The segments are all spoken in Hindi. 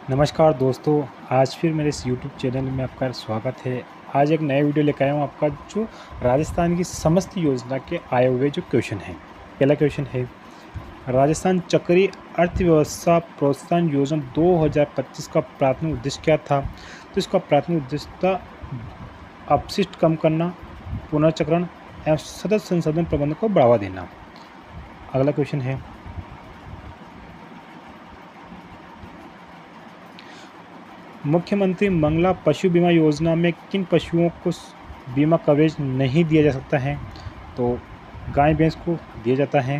नमस्कार दोस्तों, आज फिर मेरे इस यूट्यूब चैनल में आपका स्वागत है। आज एक नया वीडियो लेकर आया हूँ आपका जो राजस्थान की समस्त योजना के आए हुए जो क्वेश्चन हैं। पहला क्वेश्चन है, राजस्थान चक्रीय अर्थव्यवस्था प्रोत्साहन योजना 2025 का प्राथमिक उद्देश्य क्या था? तो इसका प्राथमिक उद्देश्य था अपशिष्ट कम करना, पुनर्चक्रण एवं सतत संसाधन प्रबंधन को बढ़ावा देना। अगला क्वेश्चन है, मुख्यमंत्री मंगला पशु बीमा योजना में किन पशुओं को बीमा कवरेज नहीं दिया जा सकता है? तो गाय भैंस को दिया जाता है,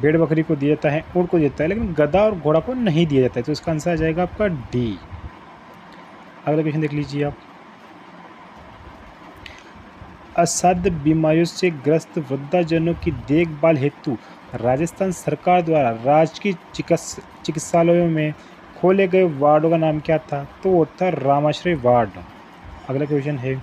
भेड़ बकरी को दिया जाता है, ऊँट को दिया जाता है, लेकिन गधा और घोड़ा को नहीं दिया जाता है। तो इसका आंसर आ जाएगा आपका डी। अगला क्वेश्चन देख लीजिए आप, असाध्य बीमारियों से ग्रस्त वृद्धाजनों की देखभाल हेतु राजस्थान सरकार द्वारा राजकीय चिकित्सालयों में खोले गए वार्डों का नाम क्या था? तो वो था रामाश्रय वार्ड। अगला क्वेश्चन है,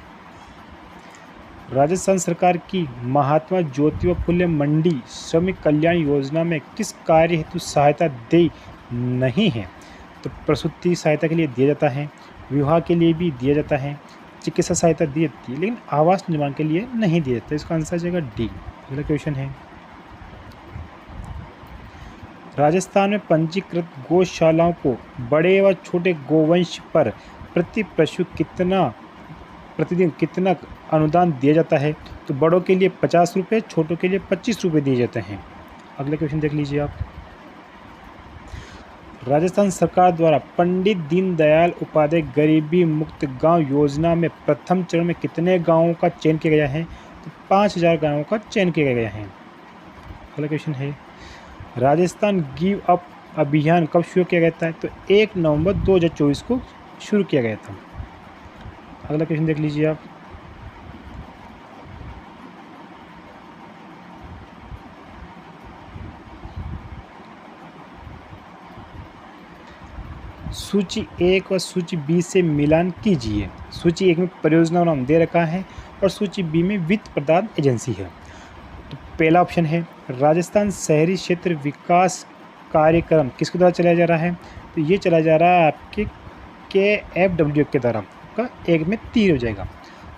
राजस्थान सरकार की महात्मा ज्योतिबा फुले मंडी श्रमिक कल्याण योजना में किस कार्य हेतु सहायता दे नहीं है? तो प्रसूति सहायता के लिए दिया जाता है, विवाह के लिए भी दिया जाता है, चिकित्सा सहायता दी जाती है, लेकिन आवास निर्माण के लिए नहीं दिया जाता। इसका आंसर आ जाएगा डी। अगला क्वेश्चन है, राजस्थान में पंजीकृत गौशालाओं को बड़े व छोटे गोवंश पर प्रति पशु प्रतिदिन कितना अनुदान दिया जाता है? तो बड़ों के लिए 50 रुपये, छोटों के लिए 25 रुपये दिए जाते हैं। अगला क्वेश्चन देख लीजिए आप, राजस्थान सरकार द्वारा पंडित दीनदयाल उपाध्याय गरीबी मुक्त गांव योजना में प्रथम चरण में कितने गांवों का चयन किया गया है? तो 5000 गांवों का चयन किया गया है। अगला क्वेश्चन है, राजस्थान गिव अप अभियान कब शुरू किया गया था? तो 1 नवंबर 2024 को शुरू किया गया था। अगला क्वेश्चन देख लीजिए आप, सूची 1 और सूची बी से मिलान कीजिए। सूची 1 में परियोजना नाम दे रखा है और सूची बी में वित्त प्रदान एजेंसी है। तो पहला ऑप्शन है, राजस्थान शहरी क्षेत्र विकास कार्यक्रम किसके द्वारा चलाया जा रहा है? तो ये चलाया जा रहा है आपके KFW के द्वारा। का 1 में 3 हो जाएगा।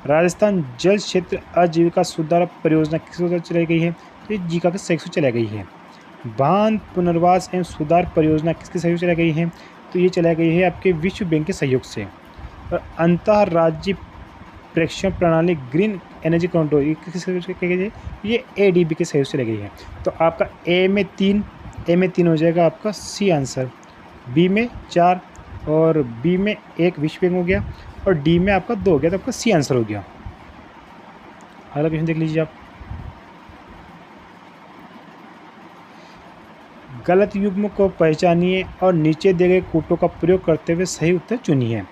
राजस्थान जल क्षेत्र आजीविका सुधार परियोजना किसके द्वारा चलाई गई है? तो ये जीका के सहयोग से चलाई गई है। बांध पुनर्वास एवं सुधार परियोजना किसके सहयोग से चलाई गई है? तो ये चलाई गई है आपके विश्व बैंक के सहयोग से। और अंतर्राज्यीय प्रेक्षण प्रणाली ग्रीन एनर्जी कंट्रोल ये किसके सहयोग से की गई है? ये ADB के सहयोग से चलाई गई है। तो आपका ए में 3 हो जाएगा आपका सी आंसर, बी में 4 और बी में 1 विश्व बैंक हो गया और डी में आपका 2 हो गया। तो आपका सी आंसर हो गया। अगला क्वेश्चन देख लीजिए आप, गलत युग्म को पहचानिए और नीचे दिए गए कूटों का प्रयोग करते हुए सही उत्तर चुनिए।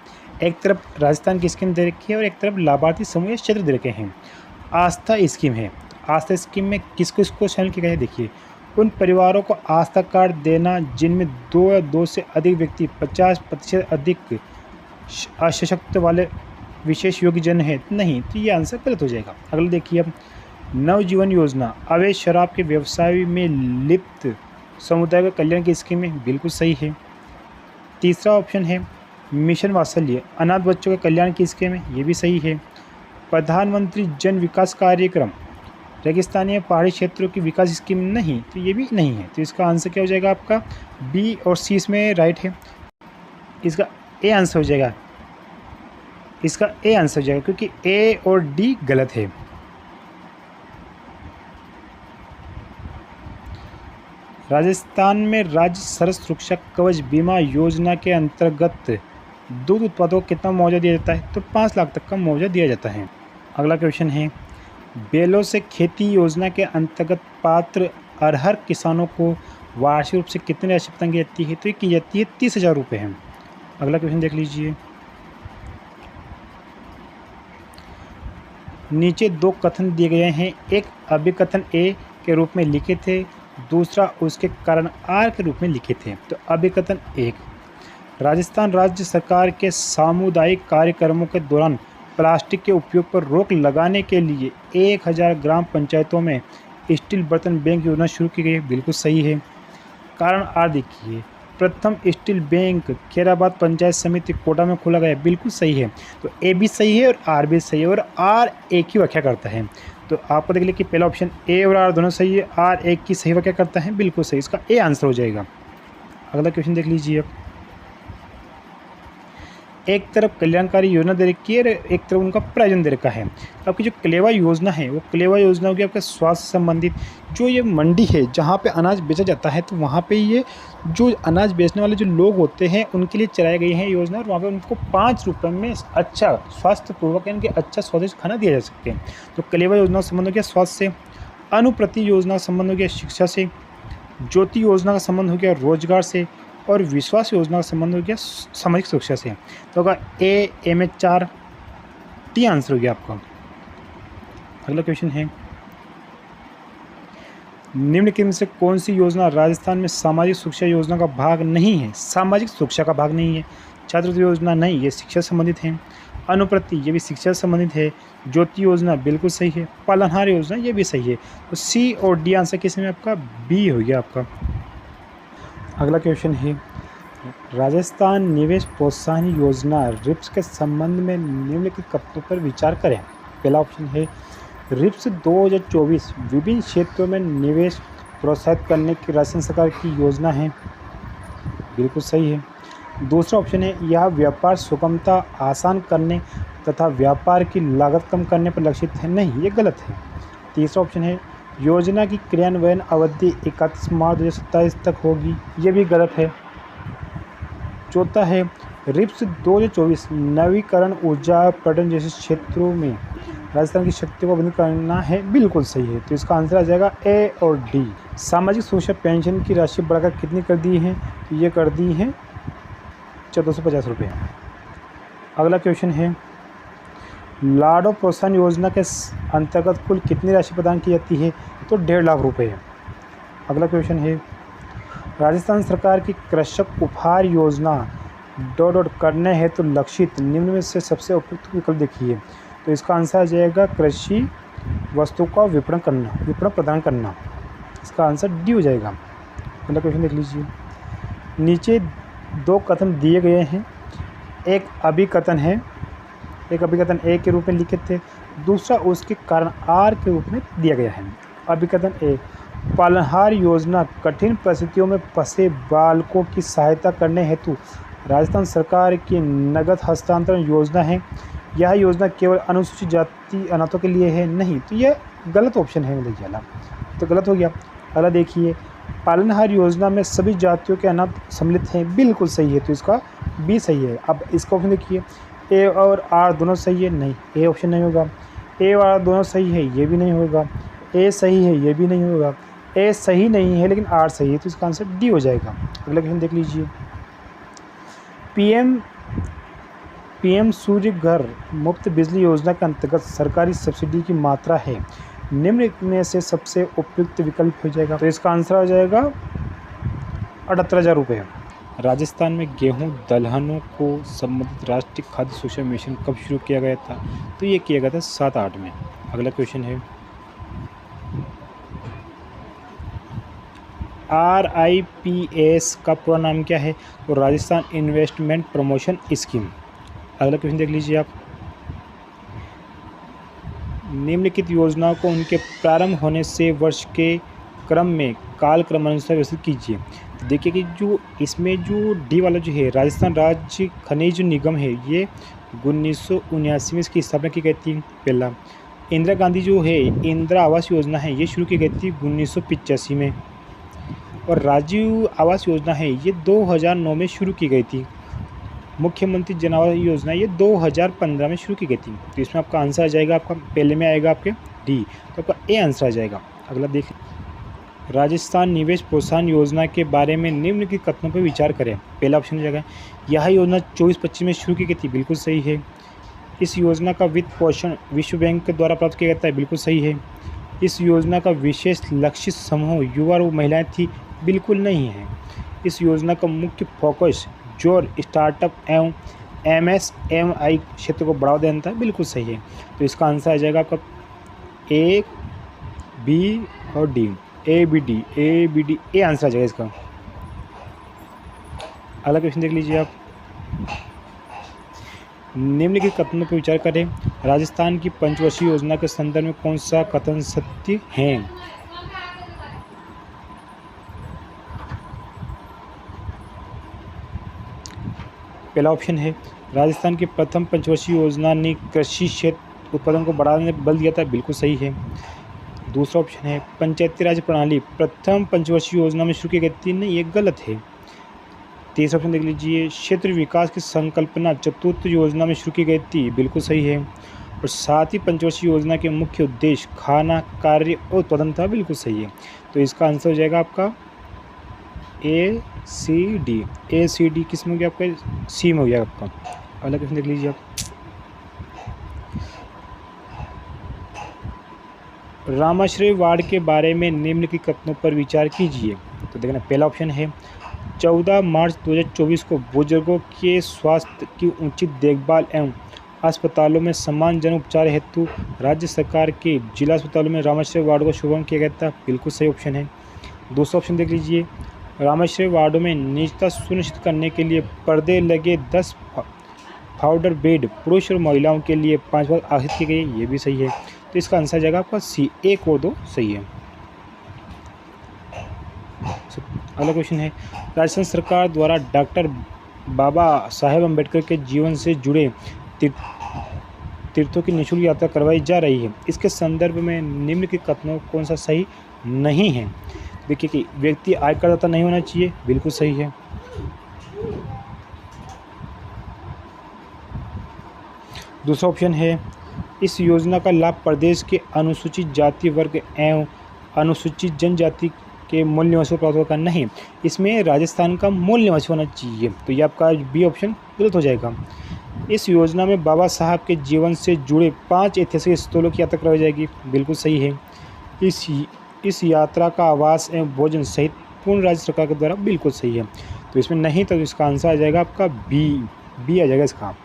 एक तरफ राजस्थान की स्कीम दे रखी है और एक तरफ लाभार्थी समूह या क्षेत्र दे रखे हैं। आस्था स्कीम है, आस्था स्कीम में किस किस को शामिल किया गया है? देखिए, उन परिवारों को आस्था कार्ड देना जिनमें 2 या 2 से अधिक व्यक्ति 50% अधिक अशक्त वाले विशेष योग्य जन है नहीं। तो ये आंसर गलत हो जाएगा। अगला देखिए अब, नवजीवन योजना अवैध शराब के व्यवसाय में लिप्त समुदाय का कल्याण की स्कीम में बिल्कुल सही है। तीसरा ऑप्शन है मिशन वात्सल्य अनाथ बच्चों के कल्याण की स्कीम है, ये भी सही है। प्रधानमंत्री जन विकास कार्यक्रम रेगिस्तानी पहाड़ी क्षेत्रों की विकास स्कीम नहीं, तो ये भी नहीं है। तो इसका आंसर क्या हो जाएगा आपका? बी और सी इसमें राइट है। इसका ए आंसर हो जाएगा, इसका ए आंसर हो जाएगा क्योंकि ए और डी गलत है। राजस्थान में राज्य सरस सुरक्षा कवच बीमा योजना के अंतर्गत दूध उत्पादों को कितना मुआवजा दिया जाता है? तो 5 लाख तक का मुआवजा दिया जाता है। अगला क्वेश्चन है, बैलों से खेती योजना के अंतर्गत पात्र अरहर किसानों को वार्षिक रूप से कितनी राशि प्रदान की जाती है? तो ये की जाती है 30,000 रुपये है। अगला क्वेश्चन देख लीजिए, नीचे 2 कथन दिए गए हैं, एक अभिकथन ए के रूप में लिखे थे, दूसरा उसके कारण आर के रूप में लिखे थे। तो अभिकथन 1, राजस्थान राज्य सरकार के सामुदायिक कार्यक्रमों के दौरान प्लास्टिक के उपयोग पर रोक लगाने के लिए 1000 ग्राम पंचायतों में स्टील बर्तन बैंक योजना शुरू की गई है, बिल्कुल सही है। कारण आर देखिए, प्रथम स्टील बैंक खैराबाद पंचायत समिति कोटा में खोला गया, बिल्कुल सही है। तो ए भी सही है और आर भी सही है, और आर एक ही व्याख्या करता है। तो आपको देख लिया कि पहला ऑप्शन ए और आर दोनों सही है, आर एक की सही व्याख्या करता है, बिल्कुल सही, इसका ए आंसर हो जाएगा। अगला क्वेश्चन देख लीजिए अब। एक तरफ कल्याणकारी योजना दे रखी है और एक तरफ उनका प्रायोजन दे रखा है। आपकी जो कलेवा योजना है, वो कलेवा योजना होगी आपके स्वास्थ्य से संबंधित। जो ये मंडी है जहाँ पे अनाज बेचा जाता है, तो वहाँ पे ये जो अनाज बेचने वाले जो लोग होते हैं उनके लिए चलाई गई है योजना, और वहाँ पे उनको 5 रुपये में अच्छा स्वास्थ्यपूर्वक यानी कि अच्छा स्वादिष्ट खाना दिया जा सकते हैं। तो कलेवा योजना का संबंध हो गया स्वास्थ्य से, अनुप्रति योजना का संबंध हो गया शिक्षा से, ज्योति योजना का संबंध हो गया रोजगार से, और विश्वास योजना का संबंध हो गया सामाजिक सुरक्षा से। तो होगा ए, एम एच 4, टी आंसर हो गया आपका। अगला क्वेश्चन है, निम्नलिखित में से कौन सी योजना राजस्थान में सामाजिक सुरक्षा योजना का भाग नहीं है? सामाजिक सुरक्षा का भाग नहीं है। छात्रवृत्ति योजना नहीं, ये शिक्षा से संबंधित है। अनुप्रति ये भी शिक्षा से संबंधित है। ज्योति योजना बिल्कुल सही है। पालनहार योजना ये भी सही है। तो सी और डी आंसर किस में आपका? बी हो गया आपका। अगला क्वेश्चन है, राजस्थान निवेश प्रोत्साहन योजना रिप्स के संबंध में निम्नलिखित कथनों पर विचार करें। पहला ऑप्शन है, रिप्स 2024 विभिन्न क्षेत्रों में निवेश प्रोत्साहित करने की राजस्थान सरकार की योजना है, बिल्कुल सही है। दूसरा ऑप्शन है, यह व्यापार सुगमता आसान करने तथा व्यापार की लागत कम करने पर लक्षित है, नहीं, ये गलत है। तीसरा ऑप्शन है, योजना की क्रियान्वयन अवधि 31 मार्च 2027 तक होगी, ये भी गलत है। चौथा है, रिप्स 2024 नवीकरण ऊर्जा पर्यटन जैसे क्षेत्रों में राजस्थान की शक्ति को बंद करना है, बिल्कुल सही है। तो इसका आंसर आ जाएगा ए और डी। सामाजिक सुरक्षा पेंशन की राशि बढ़ाकर कितनी कर दी है? तो ये कर दी है 1450 रुपये। अगला क्वेश्चन है, लाडो प्रोत्साहन योजना के अंतर्गत कुल कितनी राशि प्रदान की जाती है? तो 1.5 लाख रुपये। अगला क्वेश्चन है, राजस्थान सरकार की कृषक उपहार योजना करने हेतु लक्षित निम्न में से सबसे उपयुक्त विकल्प देखिए। तो इसका आंसर आ जाएगा कृषि वस्तु का विपणन प्रदान करना, इसका आंसर डी हो जाएगा। अगला क्वेश्चन देख लीजिए, नीचे 2 कथन दिए गए हैं, एक अभिकथन है, एक अभिकथन ए के रूप में लिखे थे, दूसरा उसके कारण आर के रूप में दिया गया है। अभिकथन ए, पालनहार योजना कठिन परिस्थितियों में फंसे बालकों की सहायता करने हेतु राजस्थान सरकार की नगद हस्तांतरण योजना है। यह योजना केवल अनुसूचित जाति अनाथों के लिए है, नहीं, तो यह गलत ऑप्शन है, देखिए वाला तो गलत हो गया। अगला देखिए, पालनहार योजना में सभी जातियों के अनाथ सम्मिलित हैं, बिल्कुल सही है, तो इसका बी सही है। अब इसका ऑप्शन देखिए, ए और आर दोनों सही है, नहीं, ए ऑप्शन नहीं होगा। ए और आर दोनों सही है, ये भी नहीं होगा। ए सही है, ये भी नहीं होगा। ए सही नहीं है लेकिन आर सही है, तो इसका आंसर डी हो जाएगा। अगला क्वेश्चन देख लीजिए, पीएम सूर्य घर मुफ्त बिजली योजना के अंतर्गत सरकारी सब्सिडी की मात्रा है, निम्न में से सबसे उपयुक्त विकल्प हो जाएगा। तो इसका आंसर आ जाएगा 78,000 रुपये। राजस्थान में गेहूं दलहनों को संबंधित राष्ट्रीय खाद्य सुरक्षा मिशन कब शुरू किया गया था? तो ये किया गया था 7-8 में। अगला क्वेश्चन है, RIPS का पूरा नाम क्या है? तो राजस्थान इन्वेस्टमेंट प्रमोशन स्कीम। अगला क्वेश्चन देख लीजिए आप, निम्नलिखित योजनाओं को उनके प्रारंभ होने से वर्ष के क्रम में काल क्रमानुसार व्यवस्थित कीजिए। तो देखिए कि जो इसमें जो डी वाला जो है, राजस्थान राज्य खनिज निगम है, ये 1979 में इसकी स्थापना की गई थी। पहला, इंदिरा गांधी जो है इंदिरा आवास योजना है, ये शुरू की गई थी 1985 में। और राजीव आवास योजना है, ये 2009 में शुरू की गई थी। मुख्यमंत्री जन आवास योजना ये 2015 में शुरू की गई थी। तो इसमें आपका आंसर आ जाएगा, आपका पहले में आएगा आपके डी, तो आपका ए आंसर आ जाएगा। अगला देख, राजस्थान निवेश प्रोत्साहन योजना के बारे में निम्नलिखित कथनों पर विचार करें। पहला ऑप्शन हो जाएगा, यह योजना 24-25 में शुरू की गई थी, बिल्कुल सही है। इस योजना का वित्त पोषण विश्व बैंक के द्वारा प्राप्त किया जाता है, बिल्कुल सही है। इस योजना का विशेष लक्षित समूह युवा और महिलाएं थी, बिल्कुल नहीं है। इस योजना का मुख्य फोकस जोर स्टार्टअप एवं MSMI क्षेत्र को बढ़ावा देना था, बिल्कुल सही है। तो इसका आंसर आ जाएगा आपका ए, बी और D, A B D A answer आ जाएगा इसका। अगला क्वेश्चन देख लीजिए आप। निम्नलिखित कथनों पर विचार करें। राजस्थान की पंचवर्षीय योजना के संदर्भ में कौन सा कथन सत्य है? पहला ऑप्शन है राजस्थान की प्रथम पंचवर्षीय योजना ने कृषि क्षेत्र उत्पादन को बढ़ाने पर बल दिया था, बिल्कुल सही है। दूसरा ऑप्शन है पंचायती राज प्रणाली प्रथम पंचवर्षीय योजना में शुरू की गई थी, नहीं, ये गलत है। तीसरा ऑप्शन देख लीजिए, क्षेत्र विकास की संकल्पना चतुर्थ योजना में शुरू की गई थी, बिल्कुल सही है। और साथ ही पंचवर्षीय योजना के मुख्य उद्देश्य खाना, कार्य और उत्पादन था, बिल्कुल सही है। तो इसका आंसर हो जाएगा आपका ACD। ACD किस में हो गया आपका? सी में हो गया आपका। अगला क्वेश्चन देख लीजिए आप। रामाश्रय वार्ड के बारे में निम्नलिखित कथनों पर विचार कीजिए। तो देखना, पहला ऑप्शन है 14 मार्च 2024 को बुजुर्गों के स्वास्थ्य की उचित देखभाल एवं अस्पतालों में समान जन उपचार हेतु राज्य सरकार के जिला अस्पतालों में रामाश्रय वार्ड को शुभारंभ किया गया था, बिल्कुल सही ऑप्शन है। दूसरा ऑप्शन देख लीजिए, रामाश्रय वार्डों में निजता सुनिश्चित करने के लिए पर्दे लगे 10 पाउडर बेड पुरुष और महिलाओं के लिए 5 बार आरक्षित किए गए, ये भी सही है। तो इसका आंसर आ जाएगा आपका सी, 1 और 2 सही है। अगला क्वेश्चन है राजस्थान सरकार द्वारा डॉक्टर बाबा साहेब अम्बेडकर के जीवन से जुड़े तीर्थों की निःशुल्क यात्रा करवाई जा रही है, इसके संदर्भ में निम्नलिखित कथनों कौन सा सही नहीं है? देखिए कि व्यक्ति आयकरदाता नहीं होना चाहिए, बिल्कुल सही है। दूसरा ऑप्शन है इस योजना का लाभ प्रदेश के अनुसूचित जाति वर्ग एवं अनुसूचित जनजाति के मूल निवासियों को प्राप्त होगा, नहीं, इसमें राजस्थान का मूल निवासी होना चाहिए, तो ये आपका बी ऑप्शन गलत हो जाएगा। इस योजना में बाबा साहब के जीवन से जुड़े 5 ऐतिहासिक स्थलों की यात्रा करवाई जाएगी, बिल्कुल सही है। इस यात्रा का आवास एवं भोजन सहित पूर्ण राज्य सरकार के द्वारा, बिल्कुल सही है। तो इसमें नहीं, तो इसका आंसर आ जाएगा आपका बी आ जाएगा इसका।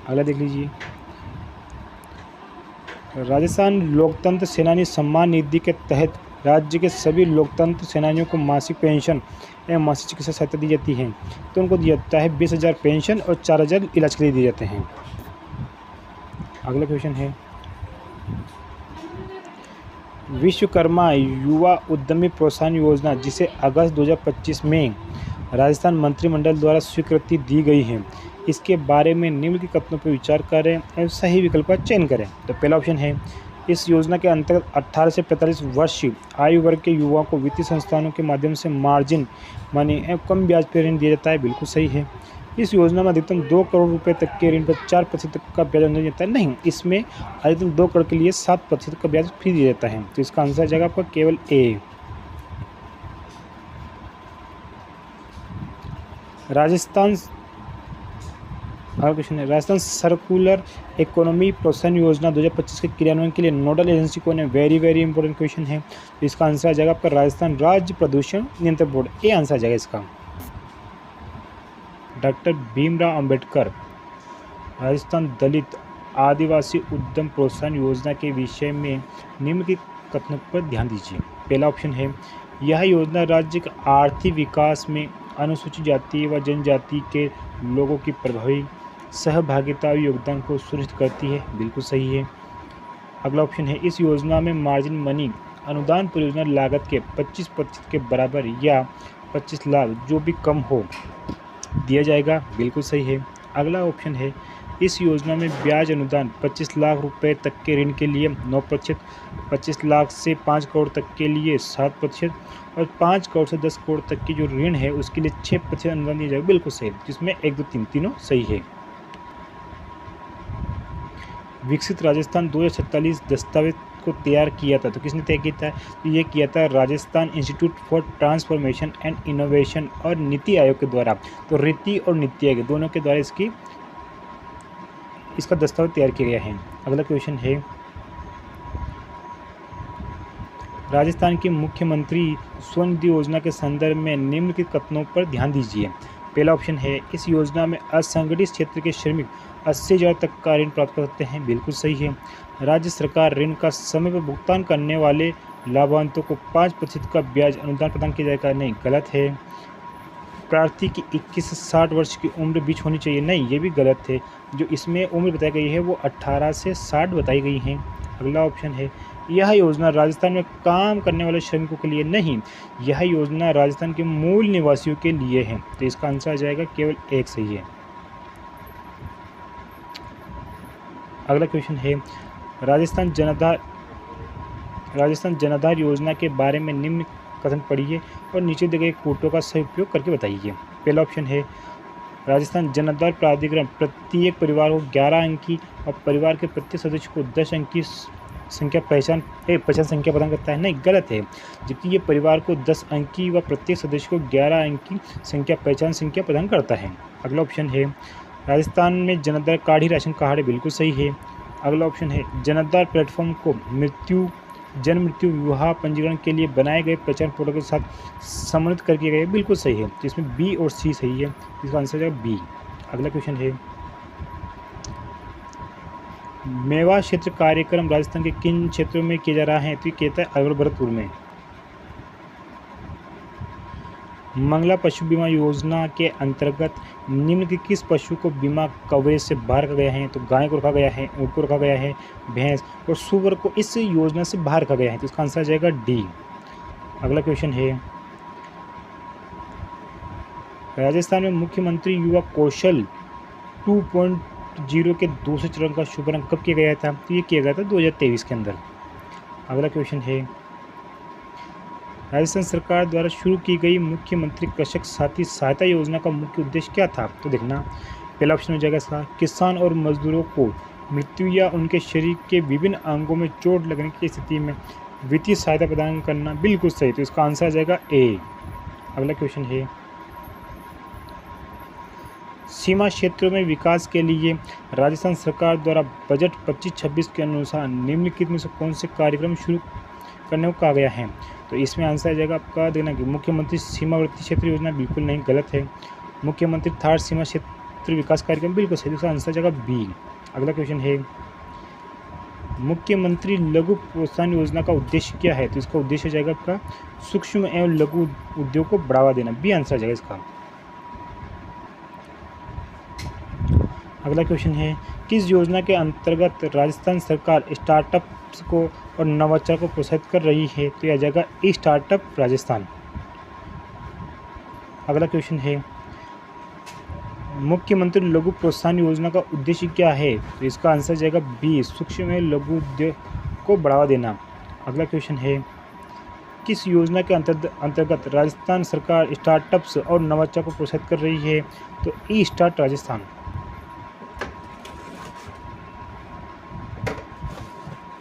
अगला देख लीजिए, राजस्थान लोकतंत्र सेनानी सम्मान निधि के तहत राज्य के सभी लोकतंत्र सेनानियों को मासिक पेंशन एवं मासिक चिकित्सा सहायता दी जाती है, तो उनको दिया जाता है 20,000 पेंशन और 4,000 इलाज के लिए दिए जाते हैं। अगला क्वेश्चन है विश्वकर्मा युवा उद्यमी प्रोत्साहन योजना, जिसे अगस्त 2025 में राजस्थान मंत्रिमंडल द्वारा स्वीकृति दी गई है, इसके बारे में निम्नलिखित कथनों पर विचार करें और सही विकल्प का चयन करें। तो पहला ऑप्शन है इस योजना के अंतर्गत 18 से 45 वर्ष आयु वर्ग के युवाओं को वित्तीय संस्थानों के माध्यम से मार्जिन मनी एवं कम ब्याज पर ऋण दिया जाता है, बिल्कुल सही है। इस योजना में अधिकतम 2 करोड़ रुपए तक के ऋण पर 4% तक का ब्याज दिया जाता है, नहीं, इसमें अधिकतम 2 करोड़ के लिए 7% का ब्याज फ्री दिया जाता है, तो इसका आंसर आ जाएगा आपका केवल ए। राजस्थान सर्कुलर इकोनॉमी प्रोत्साहन योजना 2025 के क्रियान्वयन के लिए नोडल एजेंसी कौन है? वेरी इंपॉर्टेंट क्वेश्चन है, तो इसका आंसर आ जाएगा आपका राजस्थान राज्य प्रदूषण नियंत्रण बोर्ड, ये आंसर आ जाएगा इसका। डॉक्टर भीमराव अंबेडकर राजस्थान दलित आदिवासी उद्यम प्रोत्साहन योजना के विषय में निम्नलिखित कथनों पर ध्यान दीजिए। पहला ऑप्शन है यह योजना राज्य के आर्थिक विकास में अनुसूचित जाति व जनजाति के लोगों की प्रभावी सहभागिता और योगदान को सुनिश्चित करती है, बिल्कुल सही है। अगला ऑप्शन है इस योजना में मार्जिन मनी अनुदान परियोजना लागत के 25% के बराबर या 25 लाख जो भी कम हो दिया जाएगा, बिल्कुल सही है। अगला ऑप्शन है इस योजना में ब्याज अनुदान 25 लाख रुपए तक के ऋण के लिए 9%, 25 लाख से 5 करोड़ तक के लिए 7% और 5 करोड़ से 10 करोड़ तक की जो ऋण है उसके लिए 6% अनुदान दिया जाएगा, बिल्कुल सही, जिसमें 1, 2, 3 तीनों सही है। विकसित राजस्थान 2047 दस्तावेज को तैयार किया था, तो किसने तय किया था? तो ये किया था Rajasthan institute for transformation and innovation और नीति आयोग के द्वारा। तो रीति और नीति आयोग दोनों के द्वारा इसका दस्तावेज तैयार किया गया है। अगला क्वेश्चन है राजस्थान के मुख्यमंत्री स्वनिधि योजना के संदर्भ में निम्नलिखित कथनों पर ध्यान दीजिए। पहला ऑप्शन है इस योजना में असंगठित क्षेत्र के श्रमिक 80,000 तक का ऋण प्राप्त कर सकते हैं, बिल्कुल सही है। राज्य सरकार ऋण का समय पर भुगतान करने वाले लाभांतों को 5% का ब्याज अनुदान प्रदान किया जाएगा, नहीं, गलत है। प्रार्थी की 21 से 60 वर्ष की उम्र बीच होनी चाहिए, नहीं ये भी गलत है। जो इसमें उम्र बताई गई है वो 18 से 60 बताई गई हैं। अगला ऑप्शन है यह योजना राजस्थान में काम करने वाले श्रमिकों के लिए नहीं, यह योजना राजस्थान के मूल निवासियों के लिए है। तो इसका आंसर आ जाएगा केवल एक सही है। अगला क्वेश्चन है राजस्थान जनाधार योजना के बारे में निम्न कथन पढ़िए और नीचे दिए गए कोटों का सही उपयोग करके बताइए। पहला ऑप्शन है राजस्थान जनाधार प्राधिकरण प्रत्येक परिवार को 11 अंक की और परिवार के प्रत्येक सदस्य को 10 अंक की संख्या पहचान संख्या प्रदान करता है, नहीं गलत है। जबकि ये परिवार को 10 अंक की व प्रत्येक सदस्य को 11 अंक की पहचान संख्या प्रदान करता है। अगला ऑप्शन है राजस्थान में जनाधार कार्ड ही राशन कार्ड है, बिल्कुल सही है। अगला ऑप्शन है जनाधार प्लेटफॉर्म को जन्म मृत्यु विवाह पंजीकरण के लिए बनाए गए पहचान पोर्टल के साथ समन्वित करके गए, बिल्कुल सही है। तो इसमें बी और सी सही है, इसका आंसर है बी। अगला क्वेश्चन है मेवा क्षेत्र कार्यक्रम राजस्थान के किन क्षेत्रों में किया जा रहा है? तो ये कहता है अलवर भरतपुर में। मंगला पशु बीमा योजना के अंतर्गत निम्न के किस पशु को बीमा कवरेज से बाहर रखा गया है? तो गाय को रखा गया है, ऊँट को रखा गया है, भैंस और सूअर को इस योजना से बाहर रखा गया है। तो इसका आंसर आ जाएगा डी। अगला क्वेश्चन है राजस्थान में मुख्यमंत्री युवा कौशल 2.0 के दूसरे चरण का शुभारंभ कब किया गया था? तो ये किया गया था 2023 के अंदर। अगला क्वेश्चन है राजस्थान सरकार द्वारा शुरू की गई मुख्यमंत्री कृषक साथी सहायता योजना का मुख्य उद्देश्य क्या था? तो देखना पहला ऑप्शन हो जाएगा इसका किसान और मजदूरों को मृत्यु या उनके शरीर के विभिन्न अंगों में चोट लगने की स्थिति में वित्तीय सहायता प्रदान करना, बिल्कुल सही। तो इसका आंसर आ जाएगा ए। अगला क्वेश्चन है सीमा क्षेत्रों में विकास के लिए राजस्थान सरकार द्वारा बजट 25-26 के अनुसार निम्नलिखित में से कौन से कार्यक्रम शुरू करने को कहा गया है? तो इसमें आंसर आ जाएगा आपका देखना कि मुख्यमंत्री सीमावर्ती क्षेत्र योजना, बिल्कुल नहीं गलत है। मुख्यमंत्री थार सीमा क्षेत्र विकास कार्यक्रम, बिल्कुल सही। इसका आंसर आ जाएगा बी। अगला क्वेश्चन है मुख्यमंत्री लघु प्रोत्साहन योजना का उद्देश्य क्या है? तो इसका उद्देश्य हो जाएगा आपका सूक्ष्म एवं लघु उद्योग को बढ़ावा देना, बी आंसर आ जाएगा इसका। अगला क्वेश्चन है किस योजना के अंतर्गत राजस्थान सरकार स्टार्टअप्स को और नवाचार को प्रोत्साहित कर रही है? तो यह आ जाएगा ई स्टार्टअप राजस्थान। अगला क्वेश्चन है मुख्यमंत्री लघु प्रोत्साहन योजना का उद्देश्य क्या है? तो इसका आंसर जाएगा बी सूक्ष्म एवं लघु उद्योग को बढ़ावा देना। अगला क्वेश्चन है किस योजना के अंतर्गत राजस्थान सरकार स्टार्टअप्स और नवाचार को प्रोत्साहित कर रही है? तो ई स्टार्ट राजस्थान।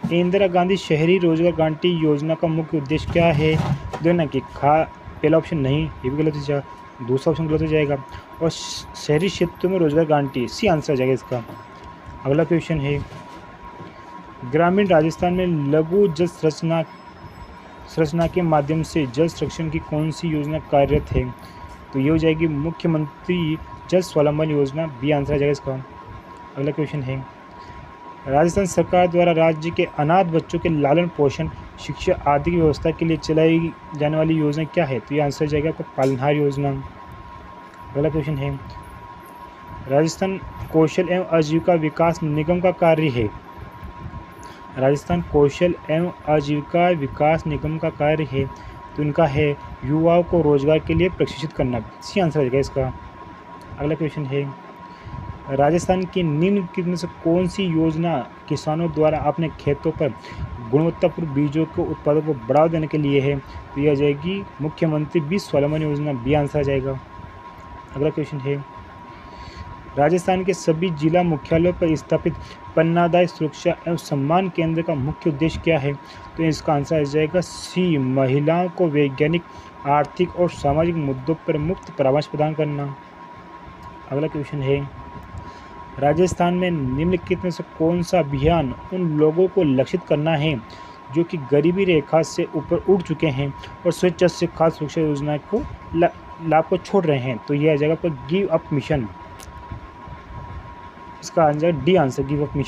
इंदिरा गांधी शहरी रोजगार गारंटी योजना का मुख्य उद्देश्य क्या है? देखना कि पहला ऑप्शन नहीं, ये भी गलत हो जाएगा, दूसरा ऑप्शन गलत हो जाएगा और शहरी क्षेत्रों में रोजगार गारंटी, सी आंसर आ जाएगा इसका। अगला क्वेश्चन है ग्रामीण राजस्थान में लघु जल संरचना के माध्यम से जल संरक्षण की कौन सी योजना कार्यरत है? तो ये हो जाएगी मुख्यमंत्री जल स्वावलंबन योजना, बी आंसर आ जाएगा इसका। अगला क्वेश्चन है राजस्थान सरकार द्वारा राज्य के अनाथ बच्चों के लालन पोषण शिक्षा आदि की व्यवस्था के लिए चलाई जाने वाली योजना क्या है? तो ये आंसर जाएगा आपका पालनहार योजना। अगला क्वेश्चन है राजस्थान कौशल एवं आजीविका विकास निगम का कार्य है? राजस्थान कौशल एवं आजीविका विकास निगम का कार्य है तो इनका है युवाओं को रोजगार के लिए प्रशिक्षित करना, सी आंसर जाएगा इसका। अगला क्वेश्चन है राजस्थान की निम्नलिखित में से कौन सी योजना किसानों द्वारा अपने खेतों पर गुणवत्तापूर्ण बीजों के उत्पादों को बढ़ावा देने के लिए है? तो यह आ जाएगी मुख्यमंत्री बीज स्वावलंबन योजना, बी आंसर आ जाएगा। अगला क्वेश्चन है राजस्थान के सभी जिला मुख्यालयों पर स्थापित पन्नादाय सुरक्षा एवं सम्मान केंद्र का मुख्य उद्देश्य क्या है? तो इसका आंसर आ जाएगा सी महिलाओं को वैज्ञानिक आर्थिक और सामाजिक मुद्दों पर मुफ्त परामर्श प्रदान करना। अगला क्वेश्चन है राजस्थान में निम्नलिखित में से कौन सा अभियान उन लोगों को लक्षित करना है जो कि गरीबी रेखा से ऊपर उठ चुके हैं और स्वेच्छा से खाद्य सुरक्षा योजना को लाभ को छोड़ रहे हैं? तो यह आ जाएगा आपका गिव अप मिशन, इसका answer D answer give up mission.